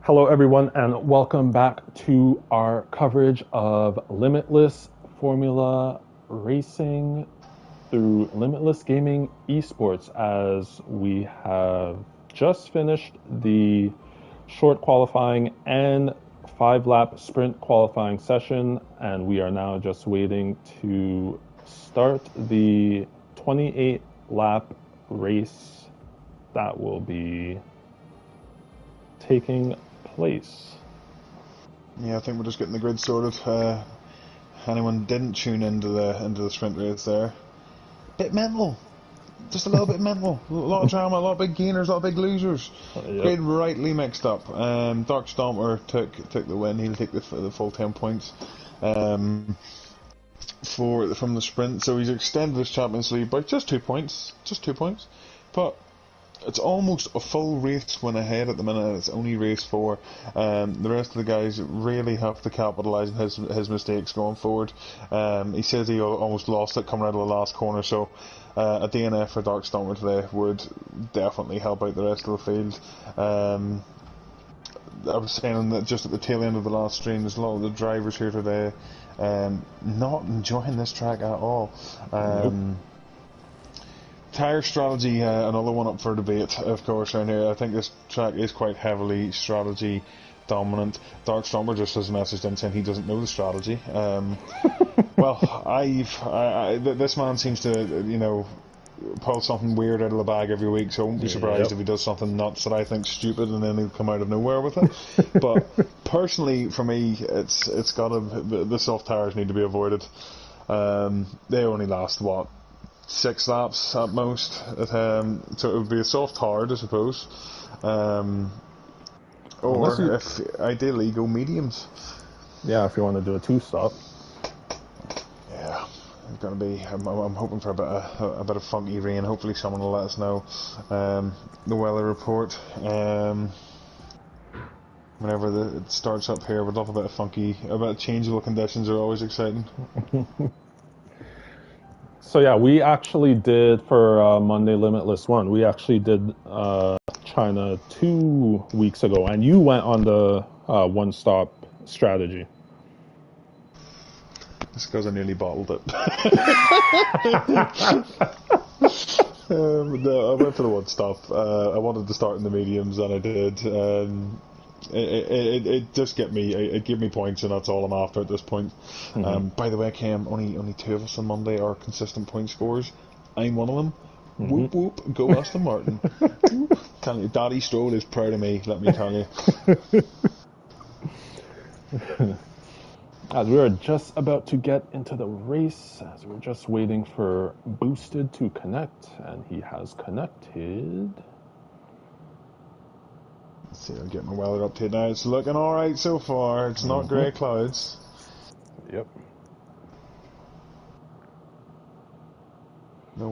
Hello, everyone, and welcome back to our coverage of Limitless Formula Racing through Limitless Gaming Esports, as we have just finished the short qualifying and 5-lap sprint qualifying session, and we are now just waiting to start the 28-lap race that will be taking place. Yeah, I think we're just getting the grid sorted. Anyone didn't tune into the sprint race there? Bit mental, just a little bit mental. A lot of drama, a lot of big gainers, a lot of big losers. Yep. Grid rightly mixed up. Dark Stomper took the win. He'll take the full 10 points from the sprint. So he's extended his Champions League by just 2 points, but it's almost a full race win ahead at the minute. It's only race 4. The rest of the guys really have to capitalise on his mistakes going forward. He says he almost lost it coming out of the last corner, so a DNF for Dark Stomper today would definitely help out the rest of the field. I was saying that just at the tail end of the last stream, there's a lot of the drivers here today not enjoying this track at all. Nope. Tyre strategy, another one up for debate, of course, around here. I think this track is quite heavily strategy dominant. Dark Stomper just has messaged in saying he doesn't know the strategy. Well, this man seems to, pull something weird out of the bag every week, so I won't be surprised if he does something nuts that I think stupid and then he'll come out of nowhere with it. But personally, for me, the soft tyres need to be avoided. They only last, 6 laps at most, so it would be a soft hard, I suppose, or if ideally go mediums. Yeah, if you want to do a 2-stop. Yeah, it's gonna be. I'm hoping for a bit of funky rain. Hopefully, someone will let us know the weather report. Whenever it starts up here, we'd love a bit of changeable conditions are always exciting. So yeah, we actually did for Monday Limitless 1, we actually did China 2 weeks ago, and you went on the one-stop strategy. It's because I nearly bottled it. No, I went for the one-stop. I wanted to start in the mediums, and I did. It just gave me points, and that's all I'm after at this point. By the way, Cam, only 2 of us on Monday are consistent point scorers. I'm one of them. Whoop whoop, go Aston Martin. Tell you, Daddy Stroll is proud of me, let me tell you. As we are just about to get into the race, as we're just waiting for Boosted to connect, and he has connected. Let's see, I'll get my weather update now. It's looking alright so far. It's not grey clouds. Yep. No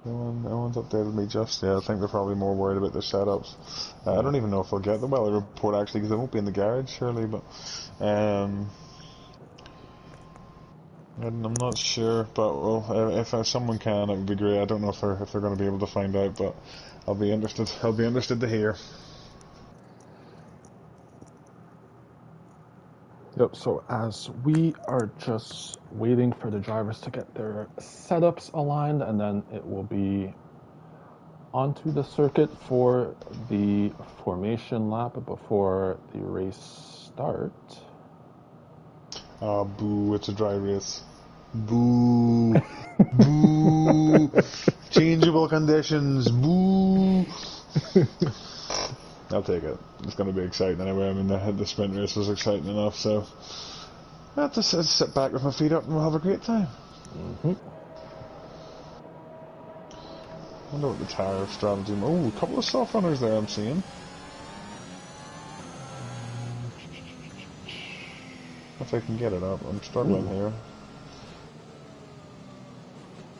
one's updated me just yet. I think they're probably more worried about their setups. I don't even know if I'll get the weather report actually, because I won't be in the garage surely, but I'm not sure, but well, if someone can, it would be great. I don't know if they're going to be able to find out, but I'll be interested to hear. Yep, so as we are just waiting for the drivers to get their setups aligned, and then it will be onto the circuit for the formation lap before the race starts. Ah, boo, it's a dry race. Boo. Boo. Changeable conditions. Boo. I'll take it. It's going to be exciting anyway. I mean, the sprint race was exciting enough, so I'll just sit back with my feet up and we'll have a great time. I wonder what the tyre strategy... Oh, a couple of soft runners there I'm seeing. If I can get it up, I'm struggling here.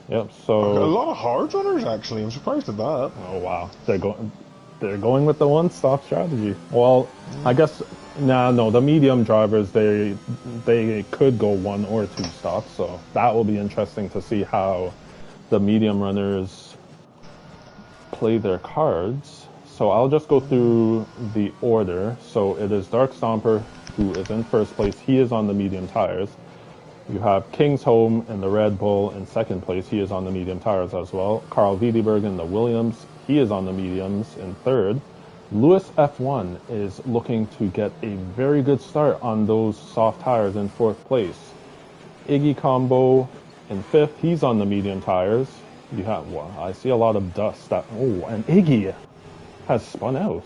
Yep, so... A lot of hard runners, actually. I'm surprised at that. Oh, wow. They're going with the one-stop strategy. Well, I guess... No, the medium drivers, they could go 1 or 2 stops, so that will be interesting to see how the medium runners play their cards. So I'll just go through the order. So it is Dark Stomper who is in first place. He is on the medium tires. You have King's Home in the Red Bull in second place. He is on the medium tires as well. Carl Wiedeberg in the Williams. He is on the mediums in third. Lewis F1 is looking to get a very good start on those soft tires in fourth place. Iggy Combo in fifth. He's on the medium tires. You have, well, I see a lot of dust. And Iggy has spun out.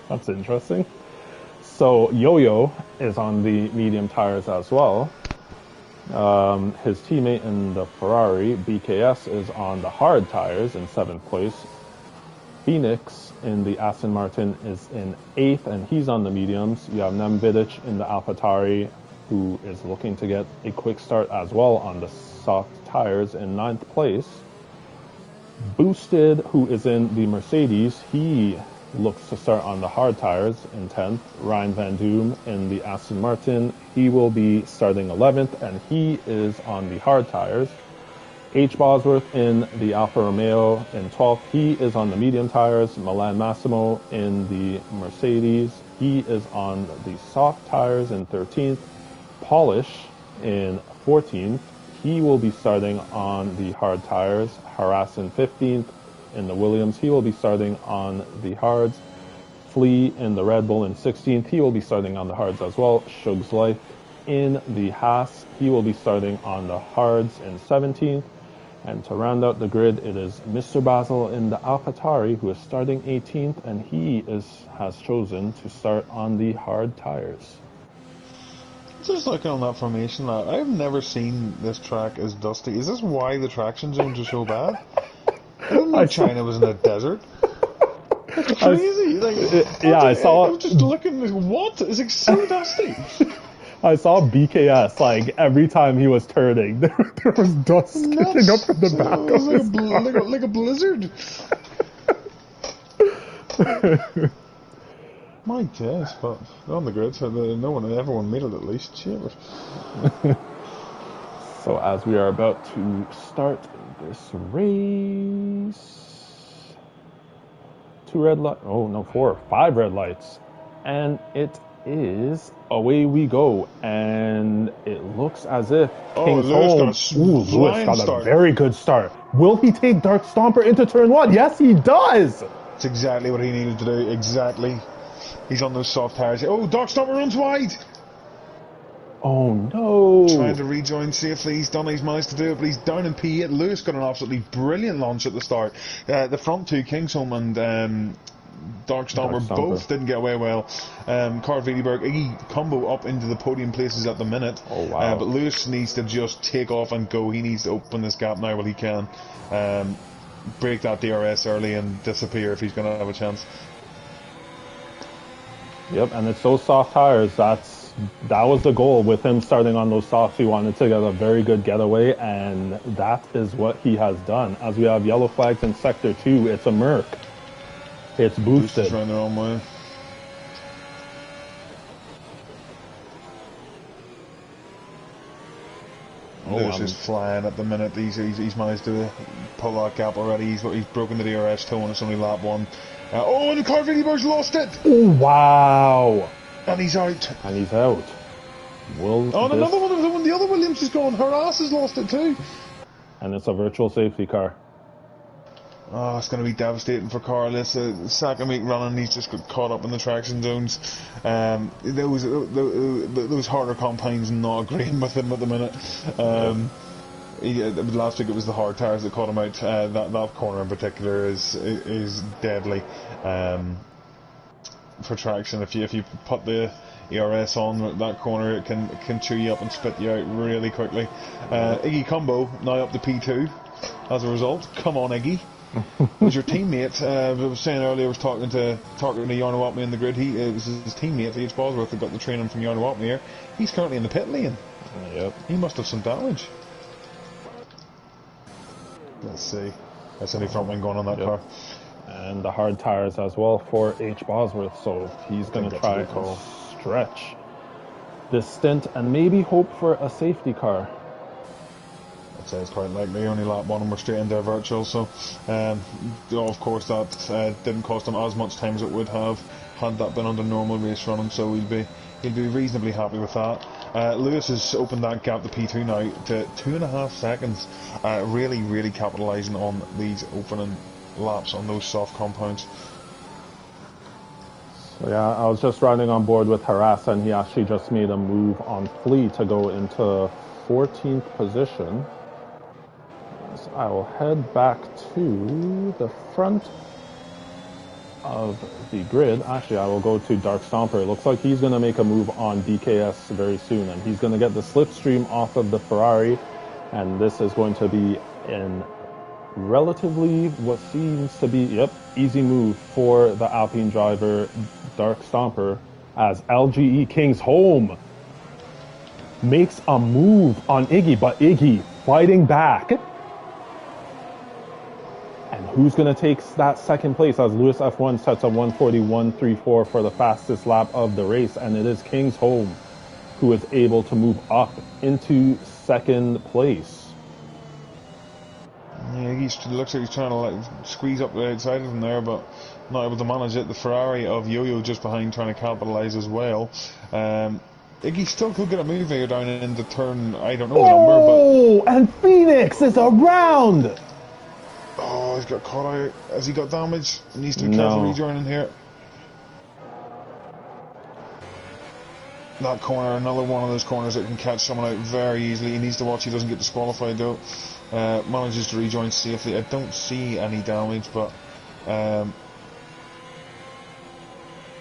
That's interesting. So Yo-Yo is on the medium tires as well. His teammate in the Ferrari, BKS, is on the hard tires in seventh place. Phoenix in the Aston Martin is in eighth, and he's on the mediums. You have Nem Vidic in the AlphaTauri, who is looking to get a quick start as well on the soft tires in ninth place. Boosted, who is in the Mercedes, he looks to start on the hard tires in 10th. Ryan Van Doom in the Aston Martin, he will be starting 11th, and he is on the hard tires. H. Bosworth in the Alfa Romeo in 12th, he is on the medium tires. Milan Massimo in the Mercedes, he is on the soft tires in 13th. Polish in 14th, he will be starting on the hard tires. Harass in 15th. In the Williams, he will be starting on the hards. Flea in the Red Bull in 16th, he will be starting on the hards as well. Shug's Life in the Haas, he will be starting on the hards in 17th. And to round out the grid, it is Mr. Basil in the AlphaTauri, who is starting 18th, and he has chosen to start on the hard tires. Just looking on that formation, I've never seen this track as dusty. Is this why the traction zones are so bad? I didn't know China was in a desert. That's crazy. I saw. I was just looking. What? It's like so dusty. I saw BKS like every time he was turning, there was dust kicking up from the back of his car. Like a blizzard. My days, but on the grid, so everyone made it at least. Shit. So as we are about to start this race, 5 red lights, and it is away we go, and it looks as if King's Home. Lewis got a very good start. Will he take Dark Stomper into turn 1? Yes, he does. It's exactly what he needed to do. Exactly. He's on those soft tires. Oh, Dark Stomper runs wide. Oh no! Trying to rejoin safely. He's managed to do it, but he's down in P8. Lewis got an absolutely brilliant launch at the start. The front two, King's Home and Dark Stomper, both didn't get away well. Carl Wiedeberg, Iggy combo up into the podium places at the minute. Oh wow! But Lewis needs to just take off and go. He needs to open this gap now while he can. Break that DRS early and disappear if he's going to have a chance. Yep, and it's those soft tires. That was the goal with him starting on those softs. He wanted to get a very good getaway, and that is what he has done. As we have yellow flags in Sector 2, it's a Merc. It's boosted. Boosted's running the wrong way. Lewis is flying at the minute. He's managed to pull that gap already. He's broken the DRS toe, and it's only lap 1. And Carl Wiedeberg's lost it! Oh, wow! And he's out. Another one. The other Williams is gone. Her ass has lost it too. And it's a virtual safety car. Oh, it's going to be devastating for Carl. It's a second week running. He's just got caught up in the traction zones. Those harder compounds not agreeing with him at the minute. Last week it was the hard tires that caught him out. That corner in particular is deadly for traction. If you put the ERS on that corner, it can chew you up and spit you out really quickly. Iggy Combo now up to P2 as a result. Come on, Iggy. Was your teammate? I was saying earlier, I was talking to Jarno Watney in the grid. It was his teammate, H. Bosworth, that got the training from Jarno Watney here. He's currently in the pit lane. Yep. He must have some damage. Let's see. That's any front wing going on that car. And the hard tires as well for H. Bosworth, so he's going to try to stretch this stint and maybe hope for a safety car. say it's quite likely. Only lap one and we're straight into a virtual, so of course that didn't cost him as much time as it would have had that been under normal race running, so he'll be reasonably happy with that. Lewis has opened that gap to P2 now to 2.5 seconds, really capitalising on these opening laps on those soft compounds. So yeah, I was just riding on board with Harass, and he actually just made a move on Flea to go into 14th position. So I will head back to the front of the grid. Actually, I will go to Dark Stomper. It looks like he's going to make a move on DKS very soon, and he's going to get the slipstream off of the Ferrari, and this is going to be in relatively what seems to be, easy move for the Alpine driver, Dark Stomper, as LGE King's Home makes a move on Iggy, but Iggy fighting back. And who's going to take that second place as Lewis F1 sets a 1:41.34 for the fastest lap of the race, and it is King's Home who is able to move up into second place. Yeah, he looks like he's trying to squeeze up the outside of him there, but not able to manage it. The Ferrari of Yo-Yo just behind trying to capitalise as well. Iggy still could get a move here down into turn, I don't know the number, but... Oh, and Phoenix is around! Oh, he's got caught out. Has he got damage? He needs to be careful rejoining here. That corner, another one of those corners that can catch someone out very easily. He needs to watch he doesn't get disqualified though. Manages to rejoin safely. I don't see any damage, but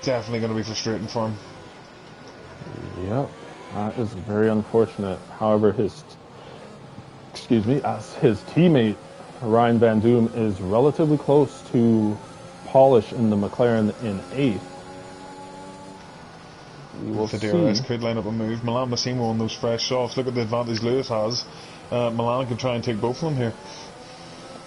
definitely going to be frustrating for him. Yep, that is very unfortunate. However, as his teammate Ryan Van Doom is relatively close to Polish in the McLaren in 8th. We will the see. DRS could line up a move. Milan Massimo on those fresh softs. Look at the advantage Lewis has. Milan could try and take both of them here.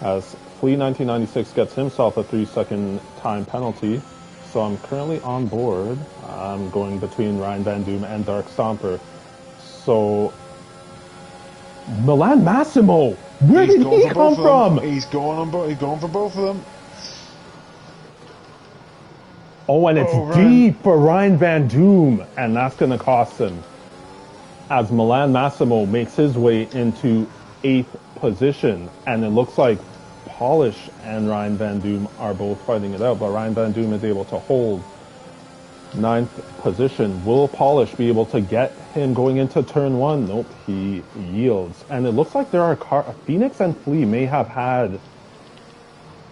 As Flea 1996 gets himself a 3-second time penalty. So I'm currently on board. I'm going between Ryan Van Doom and Dark Stomper. So Milan Massimo, where did he come from? He's going for both of them. Oh, and it's deep for Ryan Van Doom, and that's going to cost him. As Milan Massimo makes his way into 8th position, and it looks like Polish and Ryan Van Doom are both fighting it out, but Ryan Van Doom is able to hold 9th position. Will Polish be able to get him going into turn 1? Nope, he yields. And it looks like there are Phoenix and Flea may have had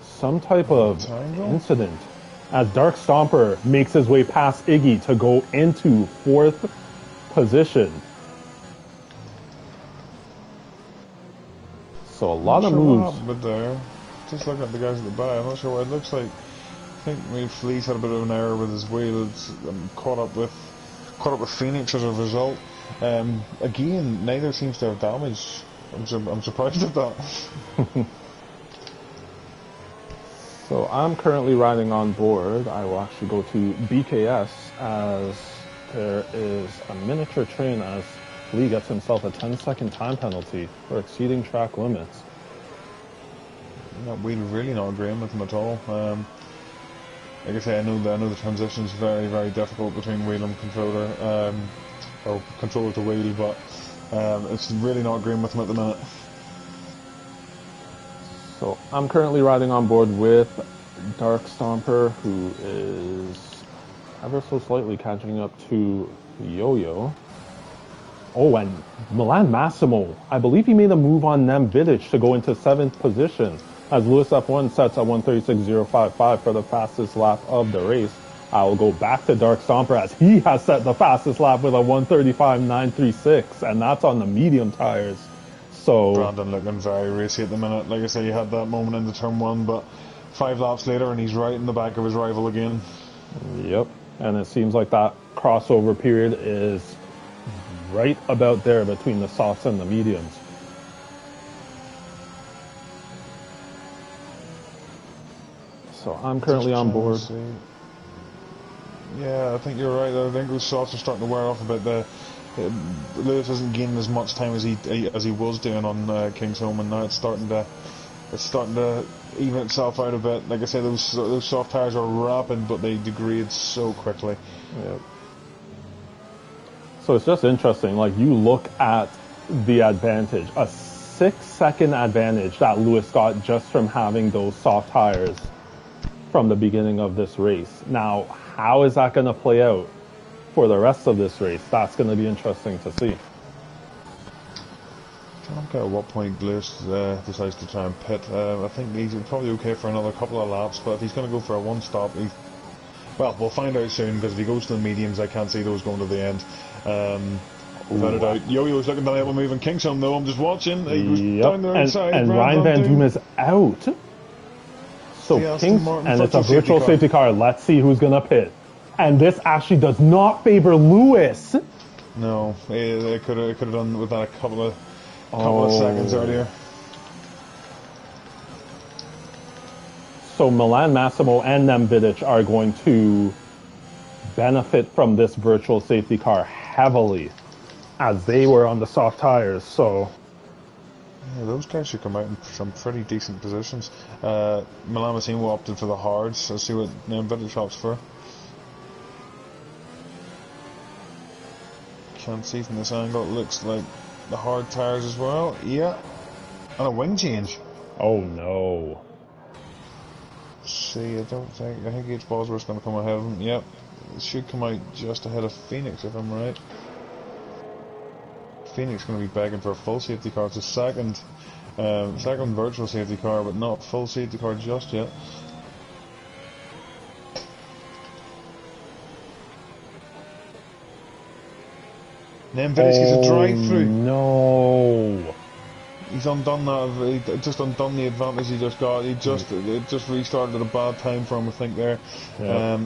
some type of incident, as Dark Stomper makes his way past Iggy to go into 4th position. So a lot of moves. But there, just looking at the guys at the back, I'm not sure what it looks like. I think maybe Flea's had a bit of an error with his wheel. It's caught up with Phoenix as a result. Again, neither seems to have damage. I'm surprised at that. So I'm currently riding on board. I will actually go to BKS as there is a miniature train as Lee gets himself a 10-second time penalty for exceeding track limits. We're really not agreeing with him at all. Like I say, I know the transition is very, very difficult between wheel and controller, or controller to wheel, but it's really not agreeing with him at the minute. So I'm currently riding on board with Dark Stomper, who is ever so slightly catching up to Yo-Yo. Oh, and Milan Massimo, I believe he made a move on Nem Vidic to go into 7th position, as Lewis F1 sets a 1:36.055 for the fastest lap of the race. I will go back to Dark Stomper as he has set the fastest lap with a 1:35.936, and that's on the medium tires. So Brandon looking very racy at the minute. Like I say, he had that moment into turn 1, but 5 laps later and he's right in the back of his rival again. Yep, and it seems like that crossover period is right about there between the softs and the mediums. So I'm currently on board. Yeah, I think you're right. I think those softs are starting to wear off a bit. Lewis isn't gaining as much time as he was doing on Kingsholm, and now it's starting to even itself out a bit. Like I say, those soft tires are rapid, but they degrade so quickly. Yeah. So it's just interesting. Like, you look at the advantage, a 6-second advantage that Lewis got just from having those soft tires from the beginning of this race. Now, how is that going to play out for the rest of this race? That's going to be interesting to see. I don't know at what point Lewis decides to try and pit. I think he's probably okay for another couple of laps, but if he's going to go for a one-stop, well, we'll find out soon, because if he goes to the mediums, I can't see those going to the end. Without a doubt. Yo-Yo's looking to able move in Kingsholm, though. I'm just watching. He goes down the outside. And Ryan Van Doom is out. So and it's a virtual safety car. Let's see who's going to pit. And this actually does not favor Lewis. No, it could have done with that a couple of seconds earlier. So Milan Massimo and Nemvidic are going to benefit from this virtual safety car heavily, as they were on the soft tires. So yeah, those guys should come out in some pretty decent positions. Milan Massimo opted for the hards. Let's see what Nemvidic opts for. Can't see from this angle. It looks like the hard tires as well. Yeah, and a wing change. Oh no. See, I think H. Bosworth's going to come ahead of him. Yep, it should come out just ahead of Phoenix, if I'm right. Phoenix going to be begging for a full safety car. It's a second virtual safety car, but not full safety car just yet. Nemvidic is a drive-through. No. He's undone that. He just undone the advantage he just got. It just restarted at a bad time for him, I think. There, yeah.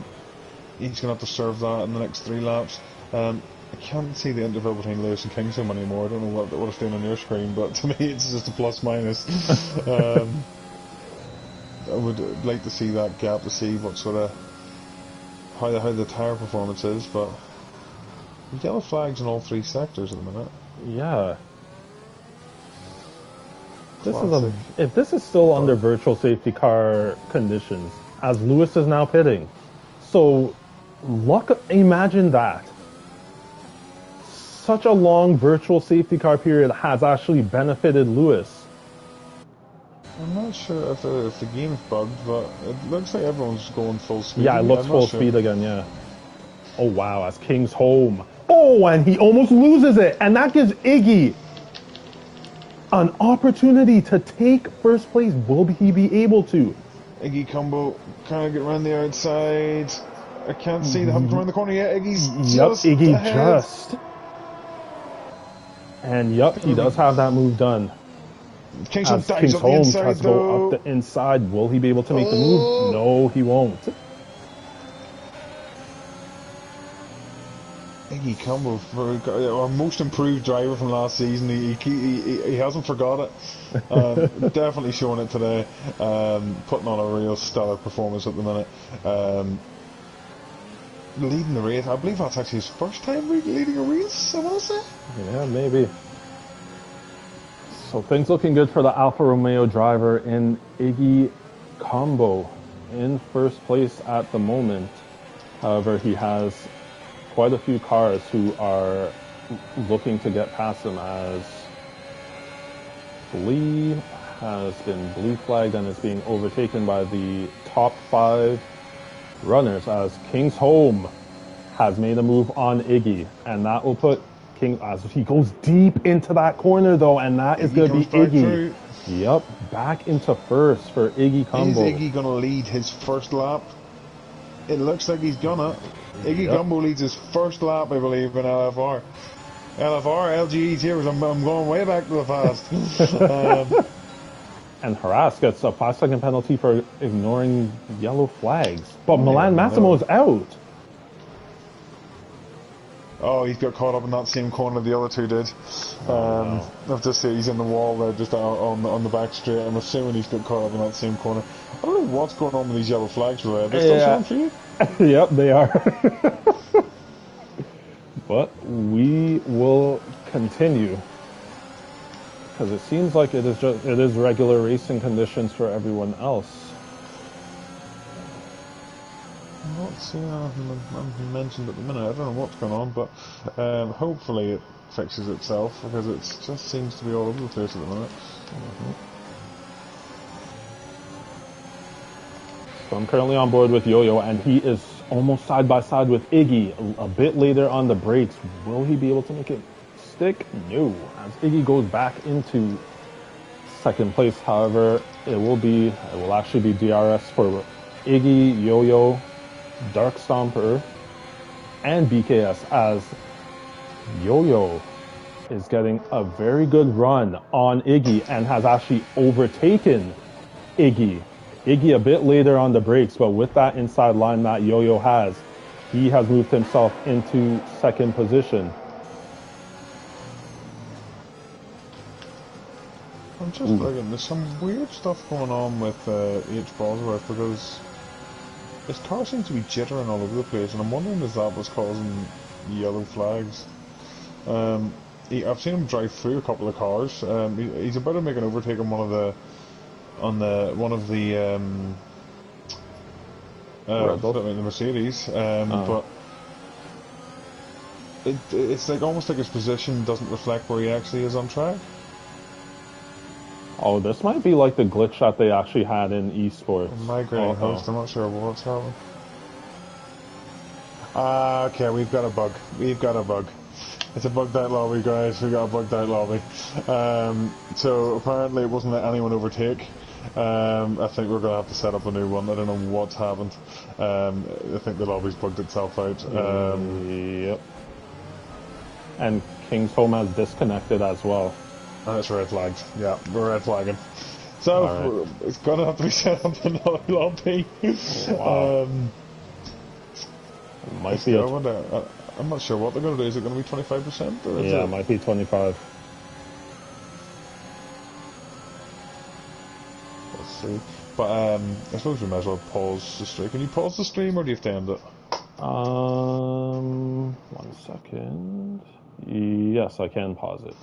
He's going to have to serve that in the next 3 laps. I can't see the interval between Lewis and Kingsholm anymore. I don't know what it's doing on your screen, but to me it's just a plus minus. I would like to see that gap to see what sort of how the tyre performance is, but yellow flags in all 3 sectors at the minute. Yeah. If this is still under virtual safety car conditions, as Lewis is now pitting. So imagine that. Such a long virtual safety car period has actually benefited Lewis. I'm not sure if the game's bugged, but it looks like everyone's going full speed. Yeah, it looks full speed again, yeah. Oh wow, as Kingsholm. Oh, and he almost loses it, and that gives Iggy an opportunity to take first place. Will he be able to? Iggy combo, kind of get around the outside. I can't see, they haven't come around the corner yet. Iggy's just ahead. And yep, he does have that move done. Kingsholm dives up the inside, tries to go up the inside. Will he be able to make the move? No, he won't. Iggy Combo, our most improved driver from last season. He hasn't forgot it. Definitely showing it today. Putting on a real stellar performance at the minute. Leading the race. I believe that's actually his first time leading a race, I want to say. Yeah, maybe. So things looking good for the Alfa Romeo driver in Iggy Combo in first place at the moment. However, he has quite a few cars who are looking to get past him, as Lee has been blue flagged and is being overtaken by the top 5 runners, as Kingsholm has made a move on Iggy, and that will put King as he goes deep into that corner though, and that is going to be Iggy. Yep, back into first for Iggy Combo. Is Iggy going to lead his first lap? It looks like he's gonna. Iggy Combo leads his first lap, I believe, in LFR. LGE's here, I'm going way back to the past. And Harass gets a 5-second penalty for ignoring yellow flags. But Milan Massimo is out. Oh, he's got caught up in that same corner the other 2 did. I've just seen he's in the wall there, just on the back straight. I'm assuming he's got caught up in that same corner. I don't know what's going on with these yellow flags, Red. Are they still showing for you? Yep, they are. But we will continue because it seems like it is regular racing conditions for everyone else. I'm not seeing anything mentioned at the minute. I don't know what's going on, but hopefully it fixes itself because it just seems to be all over the place at the minute. So I'm currently on board with Yo-Yo, and he is almost side by side with Iggy. A bit later on the brakes, will he be able to make it stick? No. As Iggy goes back into second place, however, it will actually be DRS for Iggy, Yo-Yo, Dark Stomper, and BKS, as Yo-Yo is getting a very good run on Iggy and has actually overtaken Iggy. Iggy a bit later on the brakes, but with that inside line that Yo-Yo has, he has moved himself into second position. I'm just looking, there's some weird stuff going on with H. Bosworth because his car seems to be jittering all over the place, and I'm wondering if that was causing yellow flags. I've seen him drive through a couple of cars. He's about to make an overtake on one of the the Mercedes, but it's like almost like his position doesn't reflect where he actually is on track. Oh, this might be like the glitch that they actually had in esports. Migrating host, I'm not sure what's happening. Okay, we've got a bug. It's a bugged out lobby, guys. We got a bugged out lobby. So apparently it wasn't letting anyone overtake. I think we're gonna have to set up a new one. I don't know what's happened. I think the lobby's bugged itself out. Yep. And King's Home has disconnected as well. And it's red flagged. Yeah, we're red flagging. So it's gonna have to be set up another lobby. Wow. Might be. I'm not sure what they're gonna do. Is it gonna be 25%? Or it might be 25. Let's see. But I suppose we might as well pause the stream. Can you pause the stream, or do you have to end it? 1 second. Yes, I can pause it.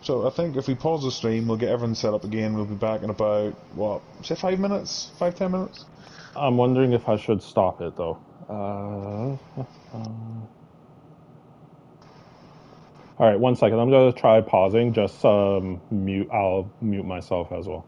So I think if we pause the stream, we'll get everything set up again. We'll be back in about, what, say 5 minutes? 5-10 minutes? I'm wondering if I should stop it, though. Alright, 1 second. I'm going to try pausing. Just I'll mute myself as well.